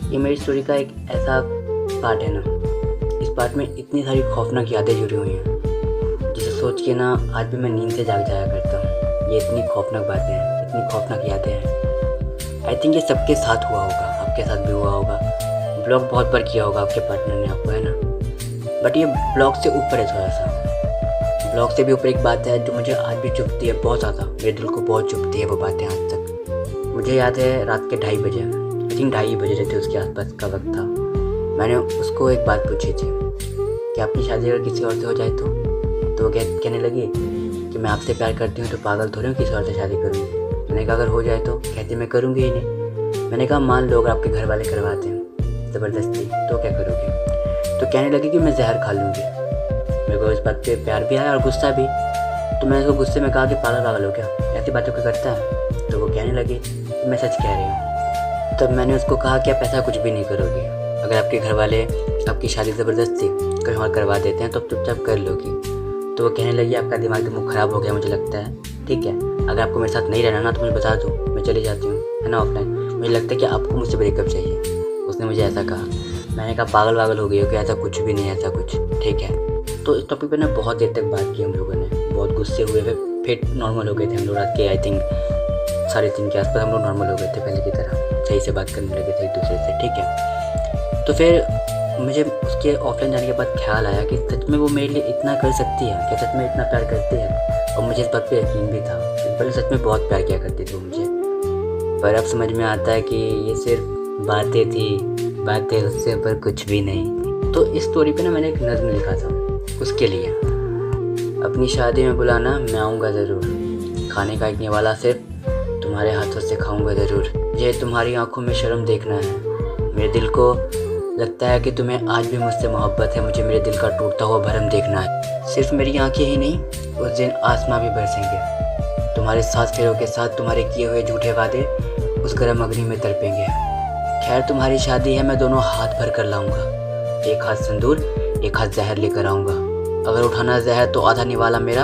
ये मेरी स्टोरी का एक ऐसा पार्ट है ना, इस पार्ट में इतनी सारी खौफनाक यादें जुड़ी हुई हैं जिसे सोच के ना आज भी मैं नींद से जाग जाया करता हूँ। ये इतनी खौफनाक बातें हैं, इतनी खौफनाक यादें हैं। आई थिंक ये सबके साथ हुआ होगा, आपके साथ भी हुआ होगा। ब्लॉग बहुत बार किया होगा आपके पार्टनर ने आपको, है ना। बट ये ब्लॉग से ऊपर है थोड़ा सा। ब्लॉग से भी ऊपर एक बात है जो मुझे आज भी चुभती है बहुत ज़्यादा, मेरे दिल को बहुत चुभती है वो बातें आज तक। मुझे याद है रात के 2:30 बजे, आई थिंक 2:30 बजे थे, उसके आसपास का वक्त था। मैंने उसको एक बात पूछी थी कि आपकी शादी अगर किसी और से हो जाए तो वो कहने लगी कि मैं आपसे प्यार करती हूँ तो पागल थोड़ी हूँ किसी और से शादी करूँगी। मैंने कहा अगर हो जाए तो? कहती मैं करूँगी ही नहीं। मैंने कहा मान लो अगर आपके घर वाले करवाते हैं ज़बरदस्ती तो क्या करोगे? तो कहने लगी कि मैं जहर खा लूँगी। मेरे को इस बात पे प्यार भी आया और गुस्सा भी। तो मैंने उसको गुस्से में कहा कि पागल हो क्या, ऐसी बातों को करता है? तो वो कहने लगी मैं सच कह रही हूँ। तब मैंने उसको कहा कि आप ऐसा कुछ भी नहीं करोगे। अगर आपके घर वाले आपकी शादी ज़बरदस्ती कहीं और करवा देते हैं तो आप चुपचाप कर लोगी। तो वो कहने लगी आपका दिमाग तो मुँह ख़राब हो गया मुझे लगता है, ठीक है अगर आपको मेरे साथ नहीं रहना ना तो मुझे बता दो, मैं चली जाती हूँ, है ना, ऑफलाइन। मुझे लगता है कि आपको मुझसे ब्रेकअप चाहिए। उसने मुझे ऐसा कहा। मैंने कहा पागल हो गई हो कि ऐसा कुछ भी नहीं, ऐसा कुछ, ठीक है। तो इस टॉपिक पर ना बहुत देर तक बात की हम लोगों ने, बहुत गुस्से हुए, फिर नॉर्मल हो गए थे हम लोग। रात के आई थिंक 3:30 के आसपास हम लोग नॉर्मल हो गए थे, पहले की तरह सही से बात करने लगे थे एक दूसरे से, ठीक है। तो फिर मुझे उसके ऑफलाइन जाने के बाद ख्याल आया कि सच में वो मेरे लिए इतना कर सकती है, क्या सच में इतना प्यार करती है? और मुझे इस बात पे यकीन भी था कि पहले सच में बहुत प्यार किया करती थी वो मुझे। पर अब समझ में आता है कि ये सिर्फ बातें थी, बातें, उससे ऊपर कुछ भी नहीं। तो इस स्टोरी पे ना मैंने एक नज़्म लिखा था उसके लिए। अपनी शादी में बुलाना मैं आऊँगा ज़रूर, खाने का एक निवाला सिर्फ तुम्हारे हाथों से खाऊँगा ज़रूर। मुझे तुम्हारी आंखों में शर्म देखना है, मेरे दिल को लगता है कि तुम्हें आज भी मुझसे मोहब्बत है। मुझे मेरे दिल का टूटता हुआ भरम देखना है। सिर्फ मेरी आंखें ही नहीं, उस दिन आसमां भी बरसेंगे। तुम्हारे साथ फेरों के साथ तुम्हारे किए हुए झूठे वादे उस गर्म अग्नि में तड़पेंगे। खैर तुम्हारी शादी है, मैं दोनों हाथ भर कर लाऊंगा। एक हाथ सिंदूर, एक हाथ जहर लेकर आऊँगा। अगर उठाना जहर तो आधा निवाला मेरा,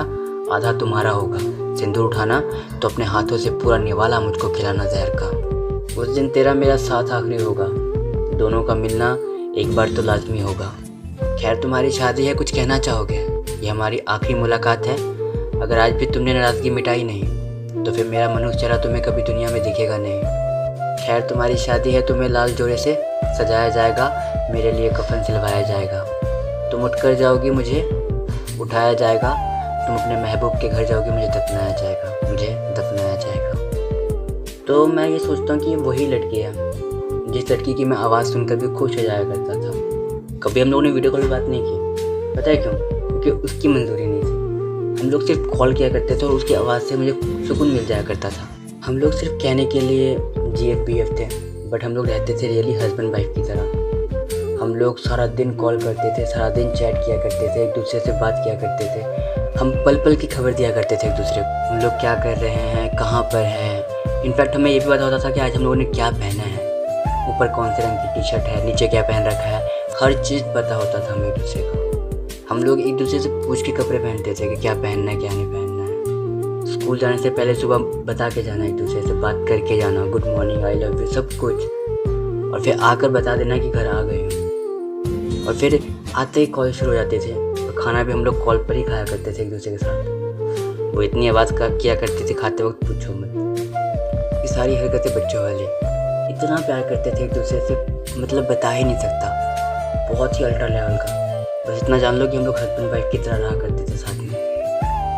आधा तुम्हारा होगा। सिंदूर उठाना तो अपने हाथों से पूरा निवाला मुझको खिलाना जहर का। उस दिन तेरा मेरा साथ आखिरी होगा, दोनों का मिलना एक बार तो लाजमी होगा। खैर तुम्हारी शादी है, कुछ कहना चाहोगे? ये हमारी आखिरी मुलाकात है। अगर आज भी तुमने नाराज़गी मिटाई नहीं तो फिर मेरा मनुष्य चेहरा तुम्हें कभी दुनिया में दिखेगा नहीं। खैर तुम्हारी शादी है, तुम्हें लाल जोड़े से सजाया जाएगा, मेरे लिए कफन सिलवाया जाएगा। तुम उठ कर जाओगी, मुझे उठाया जाएगा। तुम अपने महबूब के घर जाओगी, मुझे दफनाया जाएगा, मुझे दफनाया जाएगा। तो मैं ये सोचता हूँ कि ये वही लड़की है जिस लड़की की मैं आवाज़ सुनकर भी खुश हो जाया करता था। कभी हम लोगों ने वीडियो कॉल पर बात नहीं की, पता है क्यों? क्योंकि उसकी मंजूरी नहीं थी। हम लोग सिर्फ कॉल किया करते थे और उसकी आवाज़ से मुझे सुकून मिल जाया करता था। हम लोग सिर्फ कहने के लिए GF थे, बट हम लोग रहते थे रियली हस्बैंड वाइफ की तरह। हम लोग सारा दिन कॉल करते थे, सारा दिन चैट किया करते थे, एक दूसरे से बात किया करते थे। हम पल पल की खबर दिया करते थे एक दूसरे को, हम लोग क्या कर रहे हैं, कहाँ पर हैं। इनफैक्ट हमें ये भी पता होता था कि आज हम लोगों ने क्या पहना है, ऊपर कौन से रंग की टी-शर्ट है, नीचे क्या पहन रखा है, हर चीज़ पता होता था हमें एक दूसरे को। हम लोग एक दूसरे से पूछ के कपड़े पहनते थे कि क्या पहनना है क्या नहीं पहनना है। स्कूल जाने से पहले सुबह बता के जाना, एक दूसरे से बात करके जाना, good morning, I love you, सब कुछ। और फिर आकर बता देना कि घर आ गए हो। और फिर आते ही कॉल शुरू हो जाते थे और खाना भी हम लोग कॉल पर ही खाया करते थे एक दूसरे के साथ। वो इतनी आवाज़ किया करते थे खाते वक्त, पूछो मत। ये सारी हरकतें बच्चों वाली। इतना प्यार करते थे एक दूसरे से, मतलब बता ही नहीं सकता, बहुत ही अल्ट्रा लेवल का। बस इतना जान लो कि हम लोग हस्बैंड वाइफ की तरह रहा करते थे साथ में।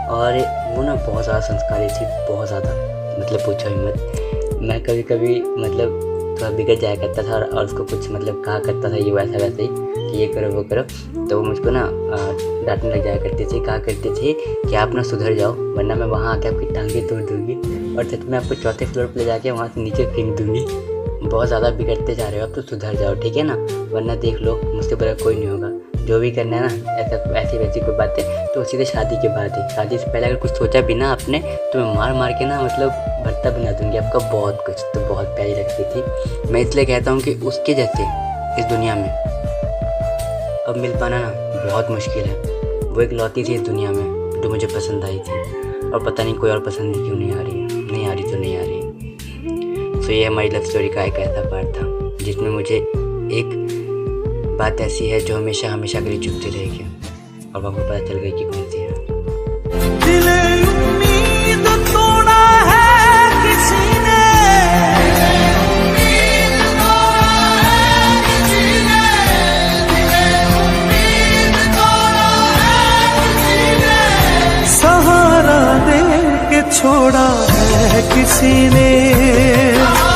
और वो ना बहुत ज़्यादा संस्कारी थी, बहुत ज़्यादा, मतलब पूछो ही मत। मैं कभी कभी मतलब थोड़ा बिगड़ जाया करता था और उसको कुछ मतलब कहा करता था ये वैसा वैसे ही कि ये करो वो करो, तो वो मुझको ना डांटने लग जाया करते थे, कहा करते थे कि आप ना सुधर जाओ वरना मैं वहाँ आके आपकी टांगे तोड़ दूँगी और सच में आपको 4थे फ्लोर पर ले जाके वहाँ से नीचे फेंक दूँगी। बहुत ज़्यादा बिगड़ते जा रहे हो, अब तो सुधर जाओ, ठीक है ना, वरना देख लो मुझसे बड़ा कोई नहीं होगा। जो भी करना है ना ऐसी वैसी कोई बातें तो सीधे शादी के बाद ही, शादी से पहले अगर कुछ सोचा भी ना आपने तो मैं मार मार के ना मतलब भर्ता बना दूँगी आपका बहुत कुछ। तो बहुत प्यारी लगती थी। मैं इसलिए कहता हूँ कि उसके जैसे इस दुनिया में अब मिल पाना ना बहुत मुश्किल है। वो एक लौती थी इस दुनिया में जो मुझे पसंद आई थी और पता नहीं कोई और पसंद क्यों नहीं आ रही है, नहीं आ रही तो नहीं आ रही। तो ये हमारी लव स्टोरी का एक ऐसा पार्ट था जिसमें मुझे एक बात ऐसी है जो हमेशा हमेशा के लिए चुपती रहेगी और वह पता चल गई कि कौन सी है। दिले उम्मीद तोड़ा है किसी ने, सहारा दे के छोड़ा है किसी ने।